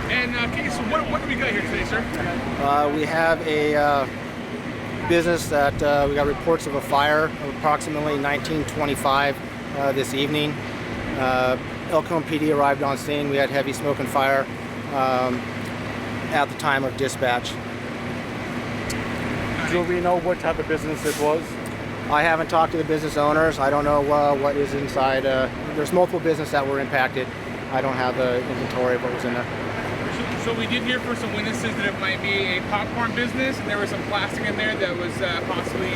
And okay, so what do we got here today, sir? We have a business that we got reports of a fire of approximately 1925 this evening. El Cajon PD arrived on scene. We had heavy smoke and fire at the time of dispatch. Do we know what type of business it was? I haven't talked to the business owners. I don't know what is inside. There's multiple businesses that were impacted. I don't have the inventory of what was in there. So we did hear from some witnesses that it might be a popcorn business, and there was some plastic in there that was possibly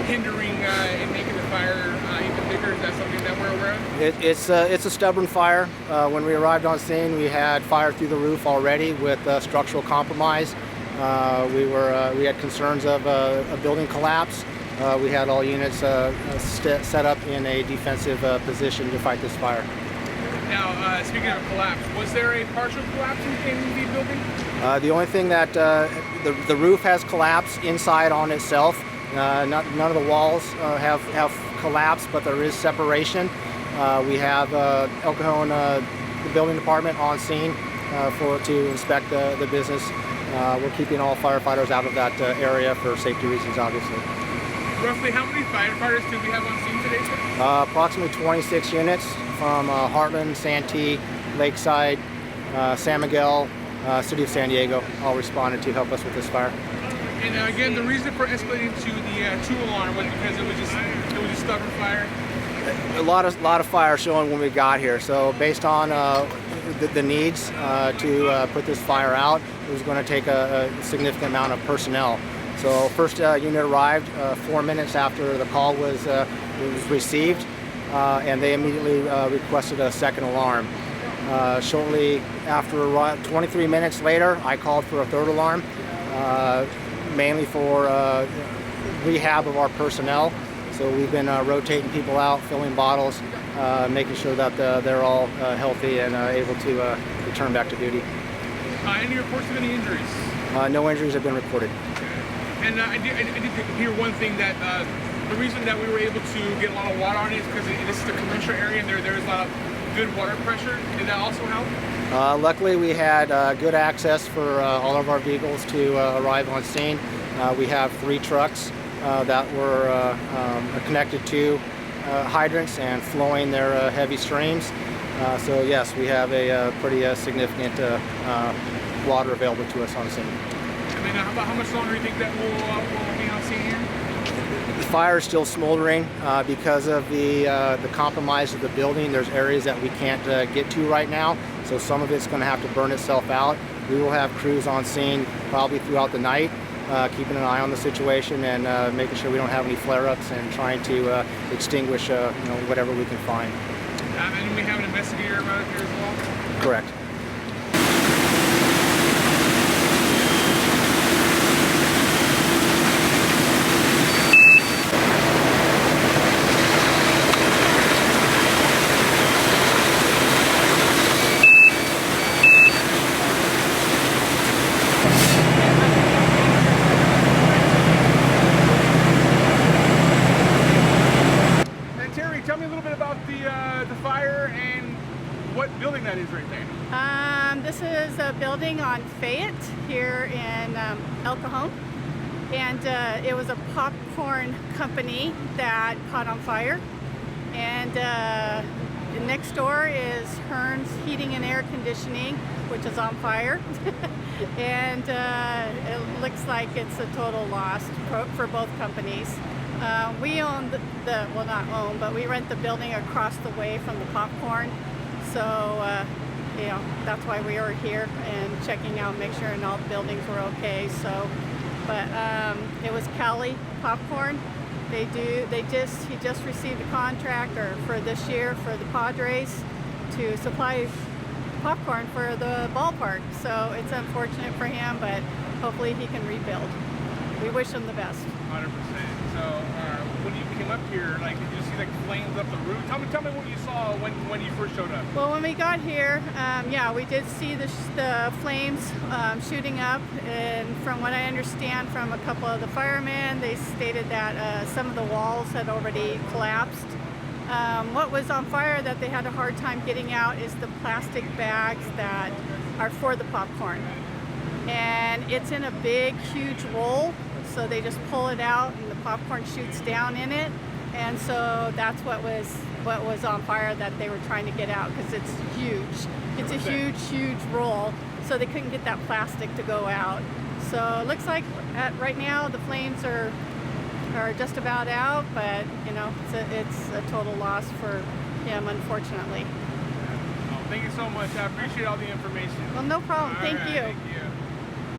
hindering and making the fire even bigger. Is that something that we're aware of? It's a stubborn fire. When we arrived on scene, we had fire through the roof already with structural compromise. We had concerns of a building collapse. We had all units set up in a defensive position to fight this fire. Now, speaking of collapse, was there a partial collapse in the building? The only thing that the roof has collapsed inside on itself. None of the walls have collapsed, but there is separation. We have El Cajon, the building department, on scene to inspect the business. We're keeping all firefighters out of that area for safety reasons, obviously. Roughly how many firefighters do we have on scene today, sir? Approximately 26 units from Heartland, Santee, Lakeside, San Miguel, City of San Diego, all responded to help us with this fire. And again, the reason for escalating to the 2-alarm was because it was just stubborn fire. A lot of fire showing when we got here. So based on the needs to put this fire out, it was going to take a significant amount of personnel. So first unit arrived 4 minutes after the call was received, and they immediately requested a second alarm. Shortly after, 23 minutes later, I called for a third alarm, mainly for rehab of our personnel. So we've been rotating people out, filling bottles, making sure that they're all healthy and able to return back to duty. Any reports of any injuries? No injuries have been reported. And I did hear one thing, that the reason that we were able to get a lot of water on it is because this is a commercial area and there is a lot of good water pressure. Did that also help? Luckily, we had good access for all of our vehicles to arrive on scene. We have 3 trucks that were connected to hydrants and flowing their heavy streams. So yes, we have a pretty significant water available to us on scene. And then how much longer do you think that will be on scene here? The fire is still smoldering because of the compromise of the building. There's areas that we can't get to right now, so some of it's going to have to burn itself out. We will have crews on scene probably throughout the night, keeping an eye on the situation and making sure we don't have any flare-ups and trying to extinguish whatever we can find. And we have an investigator around here as well? Correct. Tell me a little bit about the fire and what building that is right there. This is a building on Fayette here in El Cajon, and it was a popcorn company that caught on fire. And next door is Hearn's Heating and Air Conditioning, which is on fire. And it looks like it's a total loss for both companies. We own well, not own, but we rent the building across the way from the popcorn. So, that's why we were here and checking out, make sure all the buildings were okay. So, but it was Cali Popcorn. He just received a contract for this year for the Padres to supply popcorn for the ballpark. So it's unfortunate for him, but hopefully he can rebuild. We wish him the best. 100%. So when you came up here, did you see flames up the roof? Tell me what you saw when you first showed up. Well, when we got here, we did see the flames shooting up, and from what I understand from a couple of the firemen, they stated that some of the walls had already collapsed. What was on fire that they had a hard time getting out is the plastic bags that are for the popcorn. And it's in a big, huge roll, so they just pull it out and the popcorn shoots down in it. And so that's what was on fire that they were trying to get out, because it's huge. It's a huge, huge roll, so they couldn't get that plastic to go out. So it looks like right now the flames are just about out, but you know, it's a total loss for him, unfortunately. Thank you so much. I appreciate all the information. Well, no problem. Thank you. Thank you.